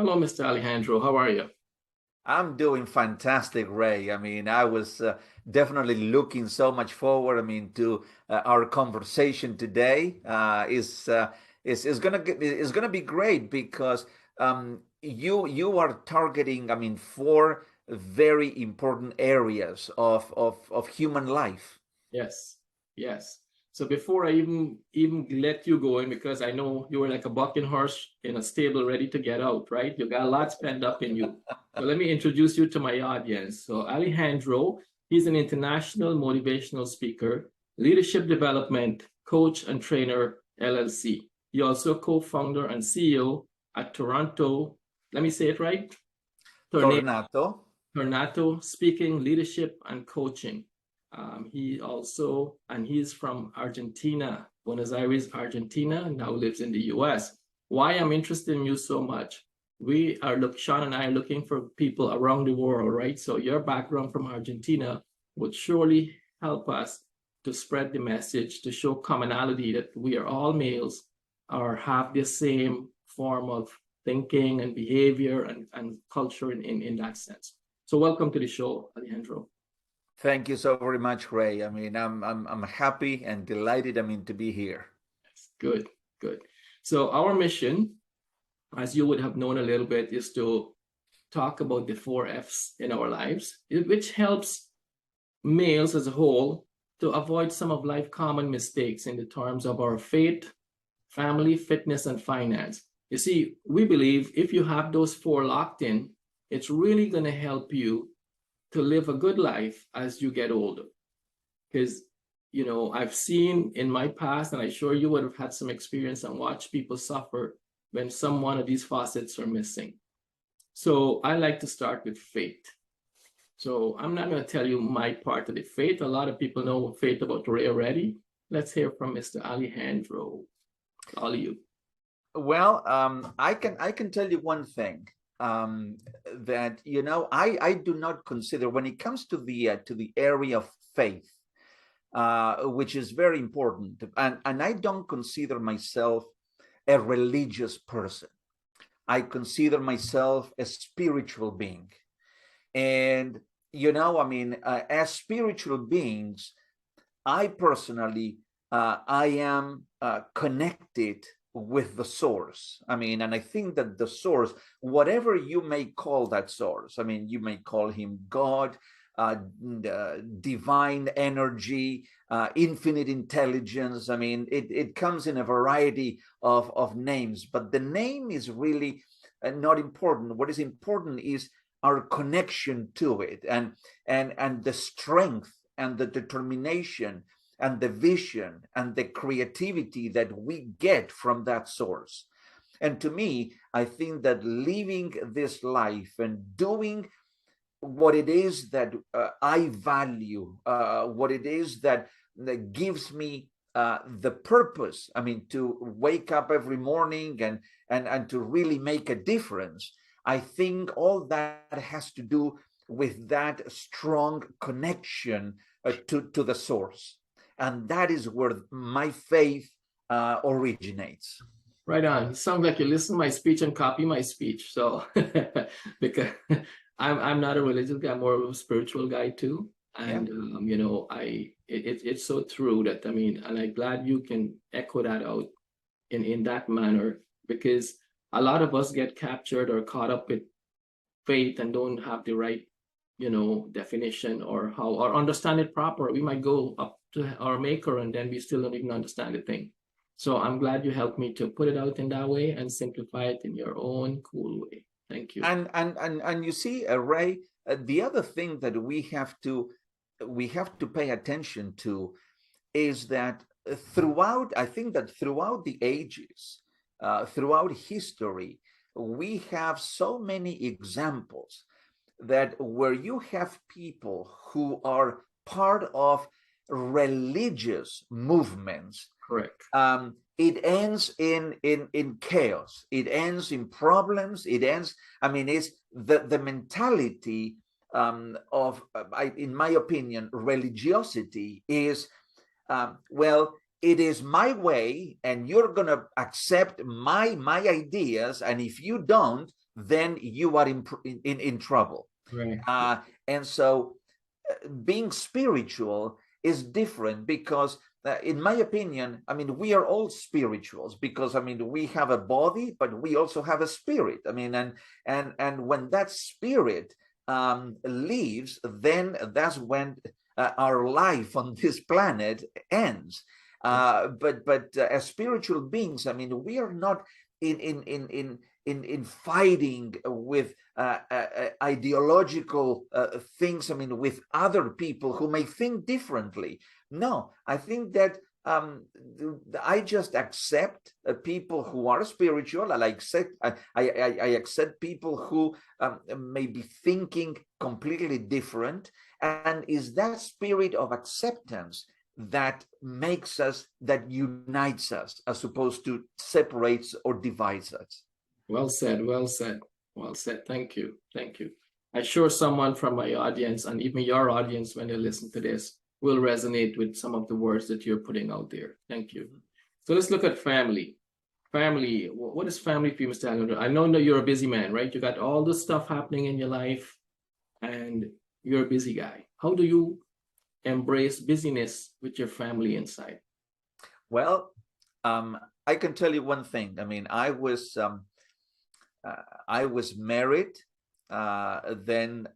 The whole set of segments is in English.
Hello, Mr. Alejandro. How are you? I'm doing fantastic, Ray. I mean, I was definitely looking so much forward. I mean, to our conversation today is gonna be great because you are targeting, I mean, four very important areas of human life. Yes, yes. So before I even let you go in, because I know you were like a bucking horse in a stable ready to get out, right? You got a lot spent up in you. So let me introduce you to my audience. So Alejandro, he's an international motivational speaker, leadership development coach and trainer, LLC. He also co-founder and CEO at Toronto. Let me say it right. Tornato. Tornato Speaking, Leadership, and Coaching. He's from Argentina, Buenos Aires, Argentina, and now lives in the US. Why I'm interested in you so much? Sean and I are looking for people around the world, right? So your background from Argentina would surely help us to spread the message, to show commonality that we are all males or have the same form of thinking and behavior and culture in that sense. So welcome to the show, Alejandro. Thank you so very much, Ray. I mean, I'm happy and delighted. I mean, to be here. Good, good. So our mission, as you would have known a little bit, is to talk about the four F's in our lives, which helps males as a whole to avoid some of life common mistakes in the terms of our faith, family, fitness, and finance. You see, we believe if you have those four locked in, it's really going to help you to live a good life as you get older. Because, I've seen in my past, and I'm sure you would have had some experience and watched people suffer when some one of these facets are missing. So I like to start with faith. So I'm not going to tell you my part of the faith. A lot of people know faith about Ray already. Let's hear from Mr. Alejandro. All of you. Well, I can tell you one thing, that I do not consider when it comes to the area of faith, which is very important, and I don't consider myself a religious person. I consider myself a spiritual being, and I mean, as spiritual beings, I personally, I am connected with the source. I mean, and I think that the source, whatever you may call that source, I mean, you may call him God, divine energy, infinite intelligence. I mean, it comes in a variety of names, but the name is really not important. What is important is our connection to it, and the strength and the determination and the vision and the creativity that we get from that source. And to me, I think that living this life and doing what it is that I value, what it is that gives me the purpose. I mean, to wake up every morning and to really make a difference. I think all that has to do with that strong connection to the source, and that is where my faith originates. Right on. You sound like you listen to my speech and copy my speech. So because I'm not a religious guy, I'm more of a spiritual guy too. Yeah. And it's so true that and I'm glad you can echo that out in that manner, because a lot of us get captured or caught up with faith and don't have the right definition or how or understand it proper. We might go up to our maker and then we still don't even understand the thing. So I'm glad you helped me to put it out in that way and simplify it in your own cool way. Thank you. And you see, Ray, the other thing that we have to pay attention to is that throughout, I think that throughout the ages, throughout history, we have so many examples that where you have people who are part of religious movements, Correct. it ends in chaos. It ends in problems. It ends. I mean, it's the mentality in my opinion, religiosity is well. it is my way, and you're going to accept my ideas, and if you don't, then you are in trouble. Right. And so being spiritual is different, because in my opinion, I mean, we are all spirituals, because I mean, we have a body, but we also have a spirit. I mean, and when that spirit leaves, then that's when our life on this planet ends. But as spiritual beings, I mean, we are not in fighting with ideological things. I mean, with other people who may think differently. No, I think that I just accept people who are spiritual. I accept people who may be thinking completely different, and is that spirit of acceptance that makes us, that unites us, as opposed to separates or divides us. Well said, well said, well said. Thank you, thank you. I'm sure someone from my audience, and even your audience, when they listen to this, will resonate with some of the words that you're putting out there. Thank you. So let's look at family. Family, what is family for you, Mr. Alejandro? I know that you're a busy man, right? You got all this stuff happening in your life, and you're a busy guy. How do you embrace busyness with your family inside? Well, I can tell you one thing. I mean, I was married. Then,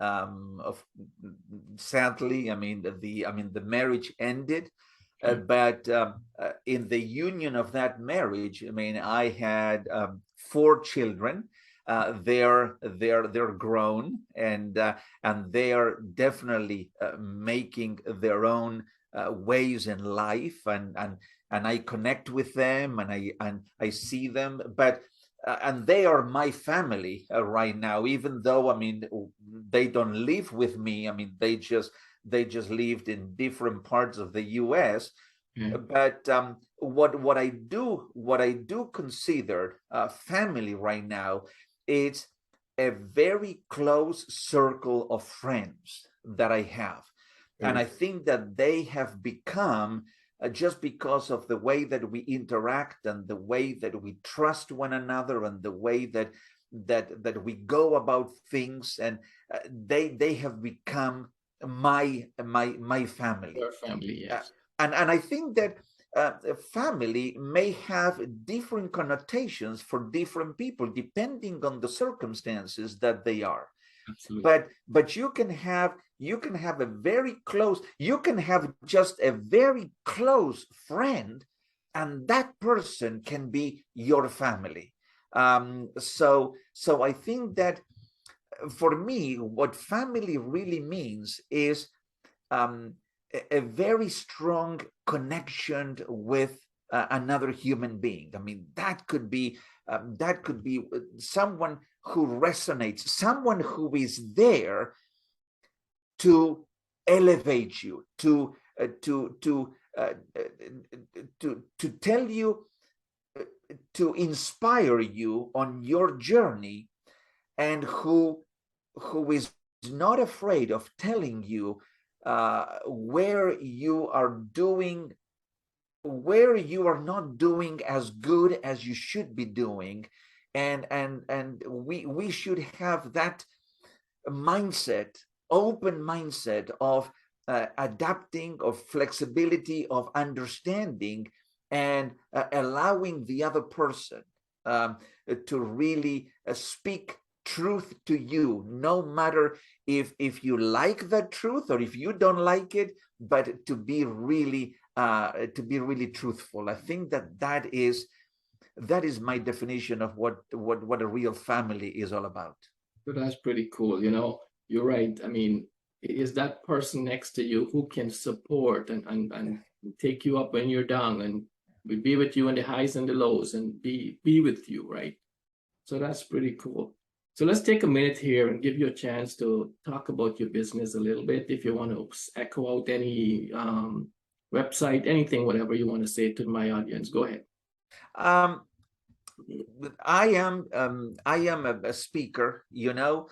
sadly, I mean, the marriage ended. But in the union of that marriage, I mean, I had 4 children. They're grown, and they are definitely making their own ways in life, and I connect with them, and I see them, but and they are my family right now, even though, I mean, they don't live with me. I mean, they just lived in different parts of the US. But what I do consider family right now, it's a very close circle of friends that I have. And I think that they have become, just because of the way that we interact, and the way that we trust one another, and the way that we go about things, and they have become my family. Your family, yes. And I think that family may have different connotations for different people, depending on the circumstances that they are. Absolutely. But you can have a very close, you can have just a very close friend, and that person can be your family. So I think that for me, what family really means is a very strong connection with another human being. I mean, that could be someone who resonates, someone who is there to elevate you, to tell you, to inspire you on your journey, and who is not afraid of telling you where you are not doing as good as you should be doing, and we should have that mindset, open mindset of adapting, of flexibility, of understanding, and allowing the other person to really speak truth to you, no matter if you like that truth or if you don't like it, but to be really truthful. I think that is my definition of what a real family is all about. So that's pretty cool. You know, you're right. I mean, it is that person next to you who can support and take you up when you're down, and be with you in the highs and the lows, and be with you, right? So that's pretty cool. So let's take a minute here and give you a chance to talk about your business a little bit. If you want to echo out any website, anything, whatever you want to say to my audience, go ahead. I am a speaker. You know,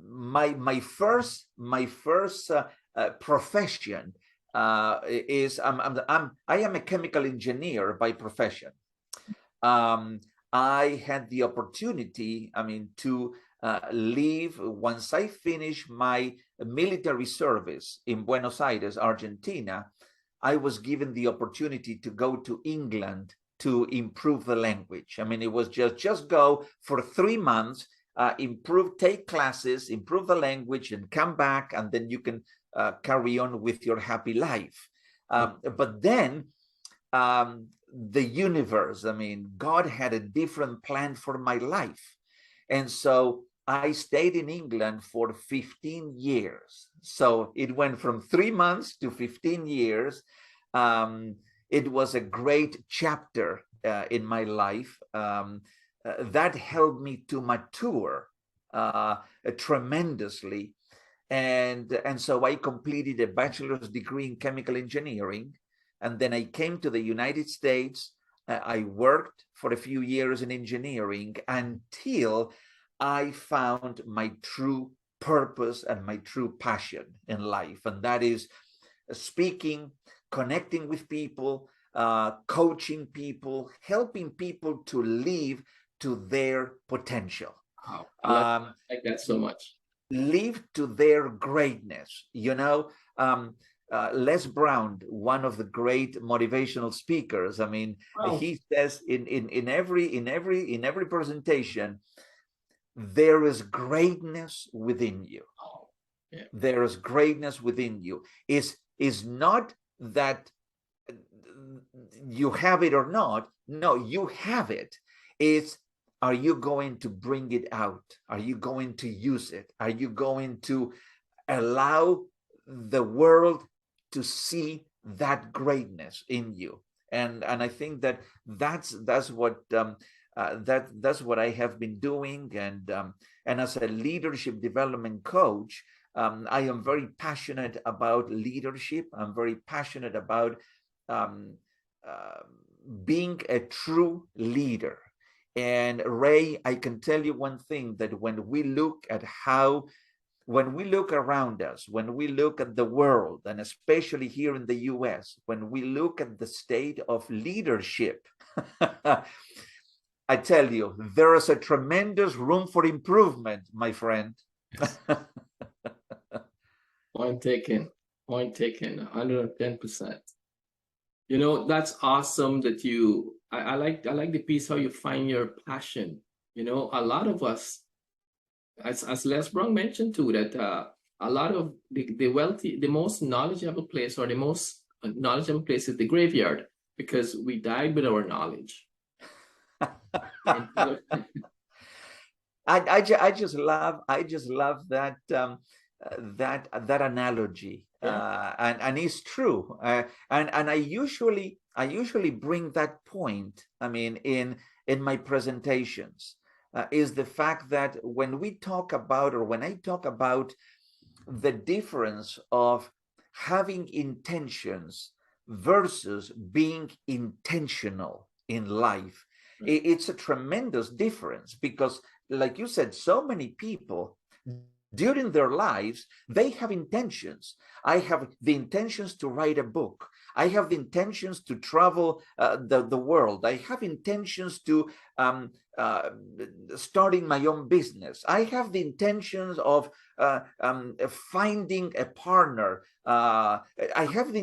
my first profession I am a chemical engineer by profession. I had the opportunity, to leave once I finished my military service in Buenos Aires, Argentina. I was given the opportunity to go to England to improve the language. It was just go for 3 months, take classes, improve the language, and come back, and then you can carry on with your happy life. But then the universe, God had a different plan for my life. And so I stayed in England for 15 years. So it went from 3 months to 15 years. It was a great chapter in my life that helped me to mature tremendously. And so I completed a bachelor's degree in chemical engineering. And then I came to the United States. I worked for a few years in engineering until I found my true purpose and my true passion in life. And that is speaking, connecting with people, coaching people, helping people to live to their potential. Wow. I like that so much. Live to their greatness. Les Brown, one of the great motivational speakers, Wow. he says in every presentation, there is greatness within you. Oh, yeah. There is greatness within you. Is not that you have it or not. No, you have it. Are you going to bring it out? Are you going to use it? Are you going to allow the world to see that greatness in you? And I think that's what I have been doing. And as a leadership development coach, I am very passionate about leadership. I'm very passionate about being a true leader. And Ray, I can tell you one thing, that when we look around us, when we look at the world, and especially here in the US, when we look at the state of leadership, I tell you, there is a tremendous room for improvement, my friend. Yes. Point taken. 110%. That's awesome that I like the piece how you find your passion. A lot of us, as Les Brown mentioned too, that a lot of the wealthy, the most knowledgeable place, or the most knowledgeable place, is the graveyard, because we died with our knowledge. I just love that that analogy. Yeah. And it's true. And I usually bring that point, in my presentations, is the fact that when I talk about the difference of having intentions versus being intentional in life, it's a tremendous difference, because, like you said, so many people during their lives, they have intentions. I have the intentions to write a book. I have the intentions to travel the world. I have intentions to starting my own business. I have the intentions of finding a partner. I have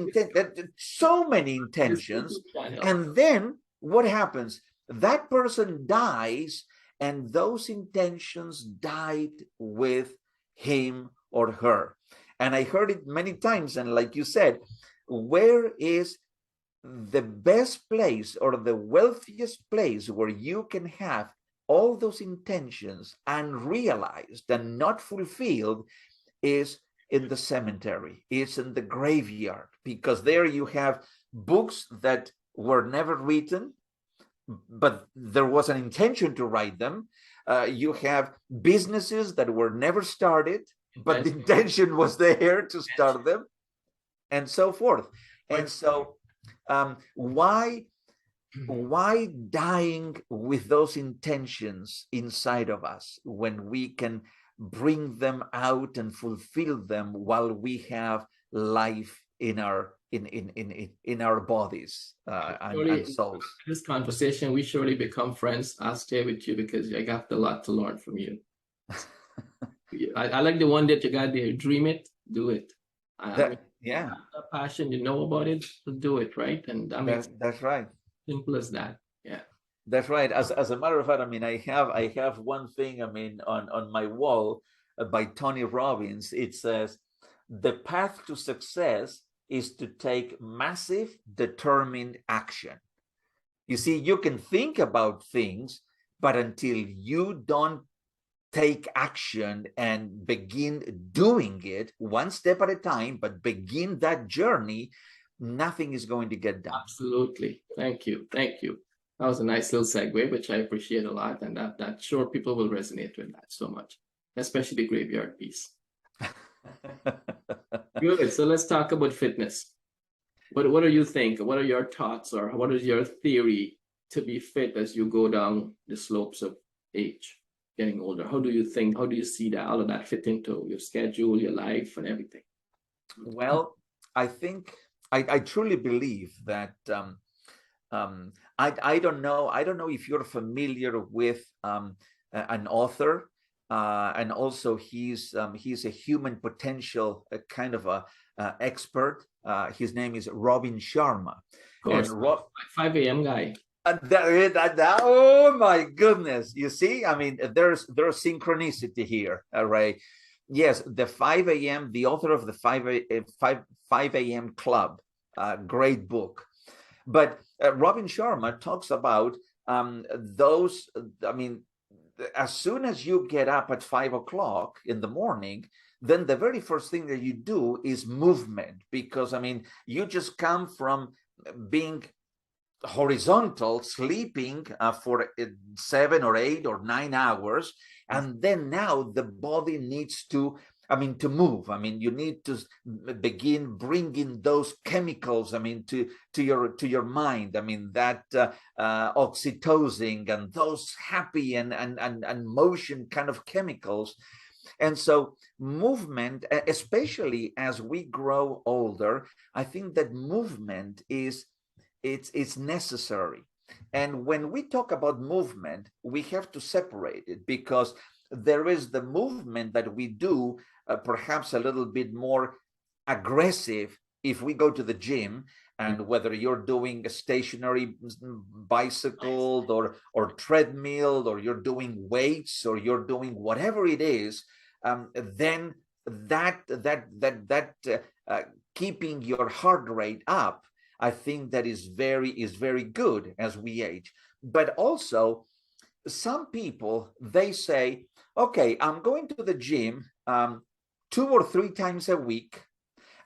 so many intentions. And then what happens? That person dies, and those intentions died with him or her. And I heard it many times. And like you said, where is the best place or the wealthiest place where you can have all those intentions unrealized and not fulfilled? Is in the cemetery. It's in the graveyard, because there you have books that were never written, but there was an intention to write them. You have businesses that were never started, but the intention was there to start them, and so forth. And so why dying with those intentions inside of us when we can bring them out and fulfill them while we have life in our in our bodies and Surely, souls. this conversation, we surely become friends. I'll stay with you because I got a lot to learn from you. I like the one that you got there. Dream it, do it. I mean, Yeah, a passion, you know about it, do it, right? And I mean, that's right. simple as that. Yeah. That's right. As a matter of fact, I mean, I have one thing. I mean, on my wall by Tony Robbins. It says, "The path to success is to take massive, determined action." You see, you can think about things, but until you don't take action and begin doing it one step at a time, but begin that journey, nothing is going to get done. Absolutely. Thank you. Thank you. That was a nice little segue, which I appreciate a lot. And that sure people will resonate with that so much, especially the graveyard piece. Good. So let's talk about fitness. What do you think? What are your thoughts, or what is your theory to be fit as you go down the slopes of age, getting older? How do you think? How do you see that all of that fit into your schedule, your life, and everything? Well, I think I truly believe that I don't know. I don't know if you're familiar with an author, and also he's a human potential kind of a expert. His name is Robin Sharma, Of and course, 5 a.m. guy. oh my goodness! You see, I mean, there's synchronicity here, right? Yes, the 5 a.m. The author of the 5 a.m. Club, great book. But Robin Sharma talks about those. I mean, as soon as you get up at 5 o'clock in the morning, then the very first thing that you do is movement, because I mean, you just come from being horizontal, sleeping for 7 or 8 or 9 hours, and then now the body needs to, I mean, to move. I mean, you need to begin bringing those chemicals, I mean, to your mind. I mean, that oxytocin and those happy and motion kind of chemicals. And so movement, especially as we grow older, I think that movement is it's necessary. And when we talk about movement, we have to separate it, because there is the movement that we do, perhaps a little bit more aggressive if we go to the gym, and whether you're doing a stationary bicycle or treadmill, or you're doing weights, or you're doing whatever it is, then that keeping your heart rate up, I think that is very good as we age. But also, some people, they say, okay, I'm going to the gym 2 or 3 times a week,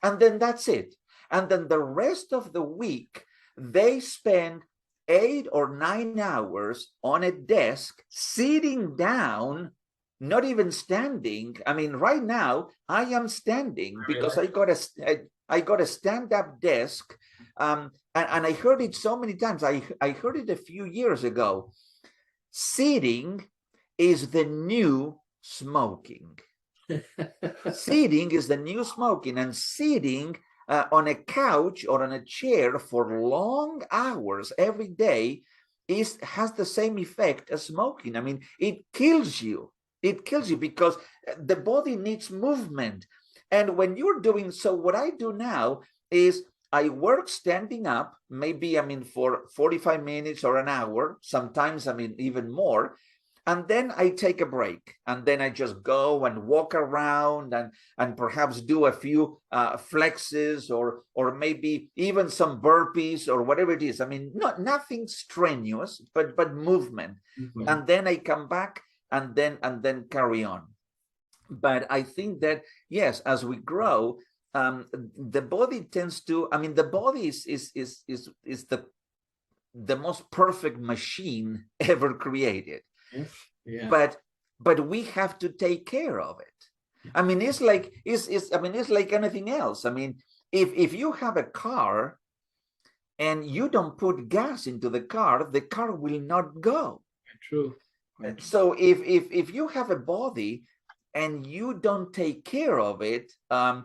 and then that's it. And then the rest of the week, they spend 8 or 9 hours on a desk, sitting down, not even standing. I mean, right now, I am standing because I got a stand-up desk. And I heard it so many times. I heard it a few years ago. Sitting is the new smoking. Sitting is the new smoking, and sitting on a couch or on a chair for long hours every day has the same effect as smoking. I mean, it kills you. It kills you because the body needs movement. And when you're doing so, what I do now is I work standing up, maybe, I mean, for 45 minutes or an hour, sometimes, I mean, even more. And then I take a break, and then I just go and walk around and perhaps do a few flexes or maybe even some burpees or whatever it is. I mean, nothing strenuous, but movement. Mm-hmm. And then I come back and then carry on. But I think that, yes, as we grow, the body tends to, I mean, the body is the most perfect machine ever created. Yeah. But we have to take care of it. I mean, it's like anything else. I mean, if you have a car and you don't put gas into the car will not go. True. So if you have a body, and you don't take care of it, and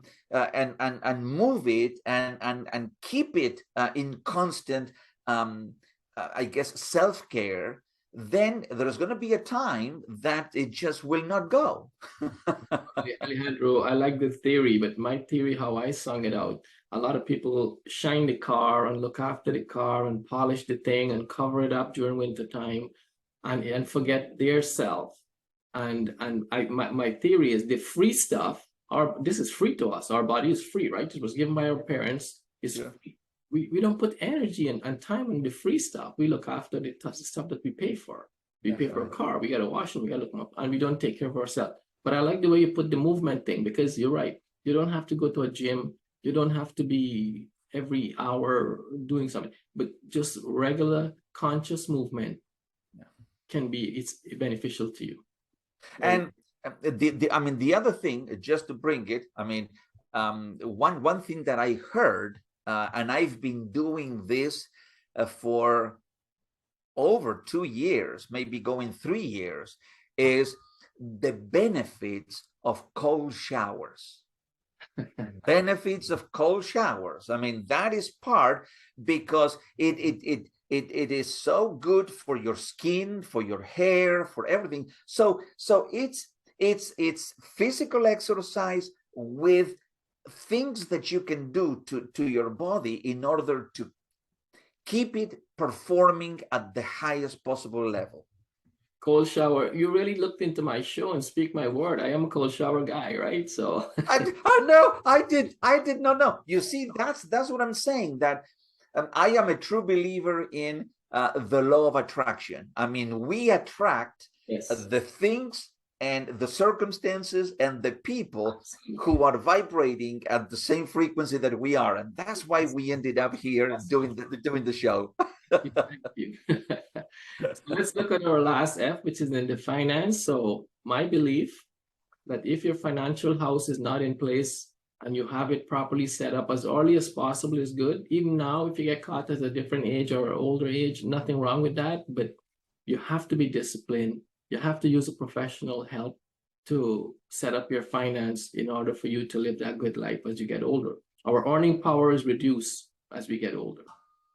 move it, and keep it in constant, I guess, self-care, then there's going to be a time that it just will not go. Alejandro, I like the theory, but my theory, how I sung it out, a lot of people shine the car and look after the car and polish the thing and cover it up during winter time, and forget their self. My theory is the free stuff, this is free to us. Our body is free, right? It was given by our parents. It's free. We don't put energy and time in the free stuff. We look after the stuff that we pay for. We pay for a car, we got to wash them, we got to look them up, and we don't take care of ourselves. But I like the way you put the movement thing, because you're right. You don't have to go to a gym. You don't have to be every hour doing something, but just regular conscious movement can be, it's beneficial to you. And I mean, the other thing, just to bring it, I mean, one thing that I heard, and I've been doing this for over 2 years, maybe going 3 years, is the benefits of cold showers. Benefits of cold showers. I mean, that is part, because it is so good for your skin, for your hair, for everything. So it's physical exercise with things that you can do to your body in order to keep it performing at the highest possible level. Cold shower. You really looked into my show and speak my word. I am a cold shower guy, right? So I did not know. You see, that's what I'm saying, that I am a true believer in the law of attraction. I mean, we attract the things and the circumstances and the people who are vibrating at the same frequency that we are, and that's why we ended up here doing the show. Thank you. So let's look at our last F, which is in the finance. So my belief that if your financial house is not in place and you have it properly set up as early as possible is good. Even now, if you get caught at a different age or older age, nothing wrong with that, but you have to be disciplined. You have to use a professional help to set up your finance in order for you to live that good life as you get older. Our earning power is reduced as we get older.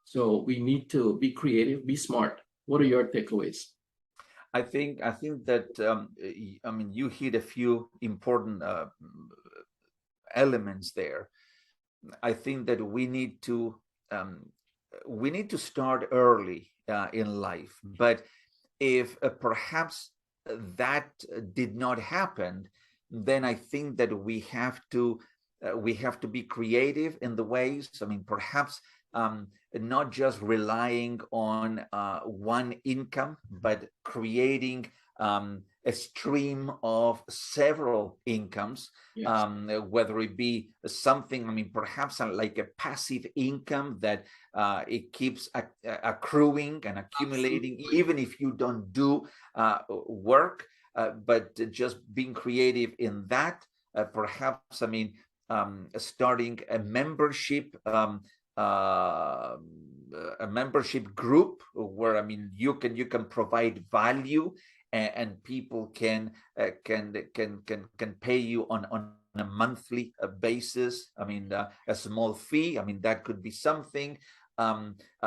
So we need to be creative, be smart. What are your takeaways? I think that I mean, you hit a few important elements there. I think that we need to start early in life, but if perhaps that did not happen, then I think that we have to be creative in the ways. I mean, perhaps not just relying on one income, but creating a stream of several incomes, whether it be something, I mean, perhaps like a passive income that it keeps accruing and accumulating, even if you don't do work, but just being creative in that. Perhaps, I mean, starting a membership group where, I mean, you can provide value, and people can pay you on a monthly basis. I mean, a small fee. I mean, that could be something.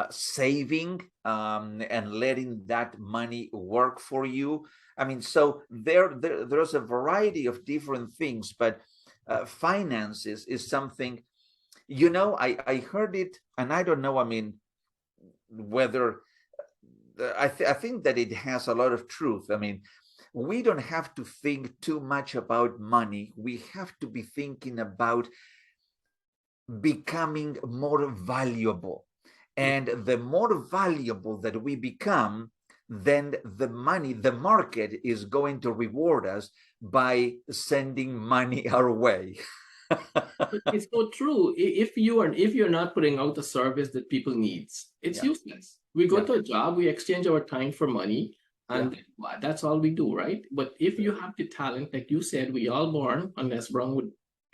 Saving and letting that money work for you. I mean, so there's a variety of different things, but finances is something, you know, I heard it, and I don't know, I mean, whether I think that it has a lot of truth. I mean, we don't have to think too much about money. We have to be thinking about becoming more valuable. And the more valuable that we become, then the market is going to reward us by sending money our way. It's so true. If you're not putting out a service that people needs, it's useless. We go to a job, we exchange our time for money, and that's all we do, right? But if you have the talent, like you said, we all born, unless Brown would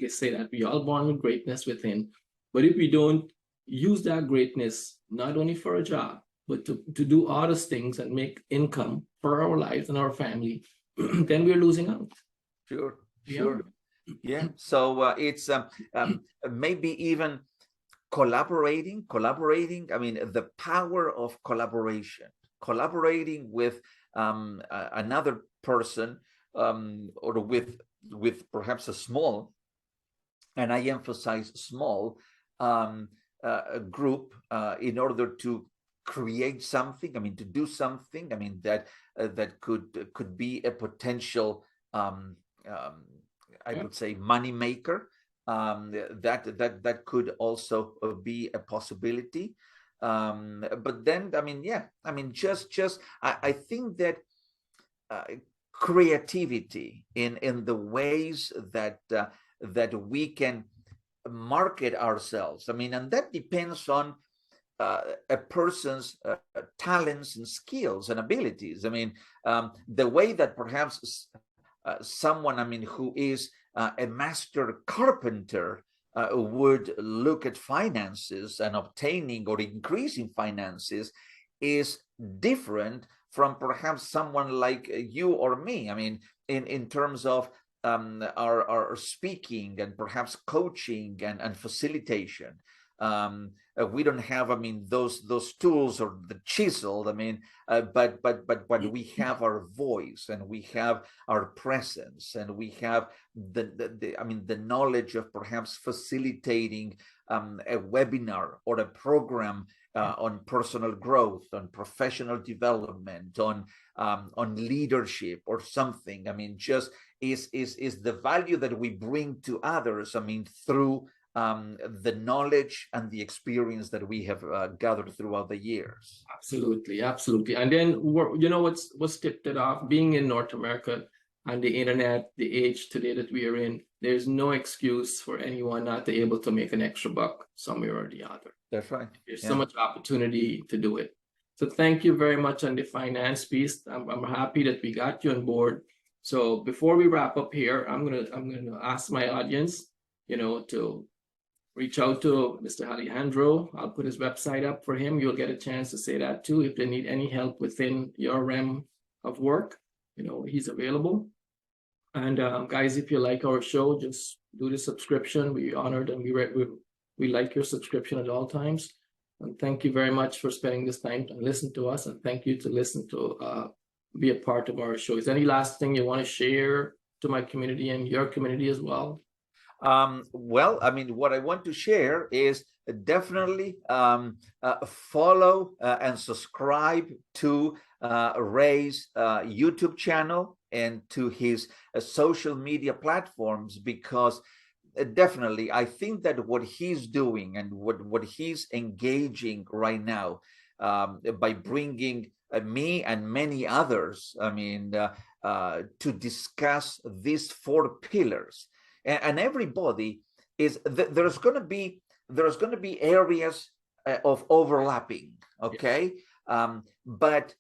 say that, we all born with greatness within. But if we don't use that greatness, not only for a job, but to do honest things and make income for our lives and our family, then we're losing out. Sure. sure. Yeah. So it's maybe even collaborating. I mean, the power of collaborating with another person, or with perhaps a small, and I emphasize small, a group, in order to create something. I mean, to do something. I mean, that could be a potential, um, I Yeah, would say, money maker. That could also be a possibility. But then, I mean, yeah, I mean, just I think that uh, creativity in the ways that we can market ourselves. I mean, and that depends on a person's talents and skills and abilities. I mean, the way that perhaps someone, I mean, who is a master carpenter would look at finances and obtaining or increasing finances is different from perhaps someone like you or me. I mean, in terms of our speaking and perhaps coaching and facilitation. We don't have, I mean, those tools or the chisel. I mean, but we have our voice, and we have our presence, and we have the I mean, the knowledge of perhaps facilitating a webinar or a program on personal growth, on professional development, on leadership or something. I mean, just is the value that we bring to others. I mean, through the knowledge and the experience that we have gathered throughout the years. absolutely, absolutely. And then you know what's tipped it off? Being in North America and the internet, the age today that we are in, there's no excuse for anyone not to be able to make an extra buck somewhere or the other. That's right. There's so Yeah. much opportunity to do it. So thank you very much on the finance piece. I'm happy that we got you on board. So before we wrap up here, I'm gonna ask my audience, to reach out to Mr. Alejandro. I'll put his website up for him. You'll get a chance to say that too. If they need any help within your realm of work, he's available. And guys, if you like our show, just do the subscription. We honored and we like your subscription at all times. And thank you very much for spending this time to listen to us. And thank you to listen to be a part of our show. Is there any last thing you want to share to my community and your community as well? Well, I mean, what I want to share is definitely follow and subscribe to Ray's YouTube channel and to his social media platforms, because definitely I think that what he's doing and what he's engaging right now, by bringing me and many others, I mean, to discuss these 4 pillars. And everybody is there's going to be areas of overlapping, okay? But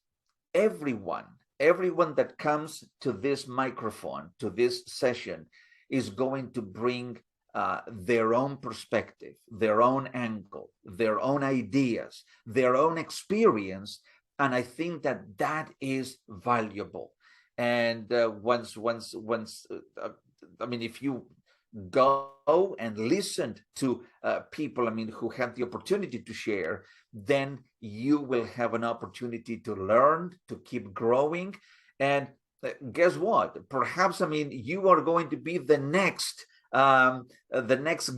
everyone that comes to this microphone, to this session, is going to bring their own perspective, their own angle, their own ideas, their own experience, and I think that is valuable. And once I mean, if you go and listen to people, I mean, who have the opportunity to share, then you will have an opportunity to learn, to keep growing. And guess what? Perhaps, I mean, you are going to be the next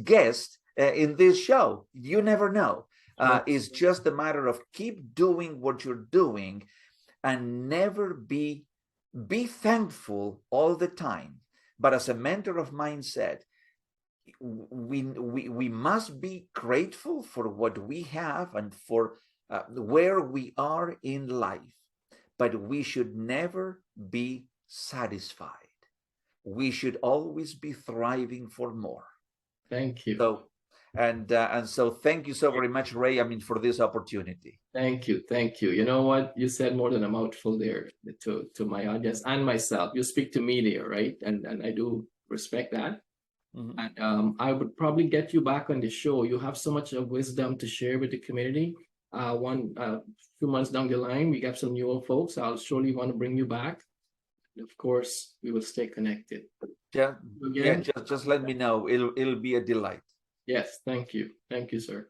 guest in this show. You never know. It's just a matter of keep doing what you're doing, and never be thankful all the time. But as a mentor of mine said, we must be grateful for what we have and for where we are in life, but we should never be satisfied. We should always be thriving for more. Thank you. So, and so thank you so very much, Ray, I mean, for this opportunity. Thank you. Thank you. You know what? You said more than a mouthful there to my audience and myself. You speak to me there, right? And I do respect that. Mm-hmm. And I would probably get you back on the show. You have so much of wisdom to share with the community. Few months down the line, we got some newer folks. I'll surely want to bring you back Of course, we will stay connected. Yeah, Again, just let me know. It'll be a delight. yes, thank you. Thank you, sir.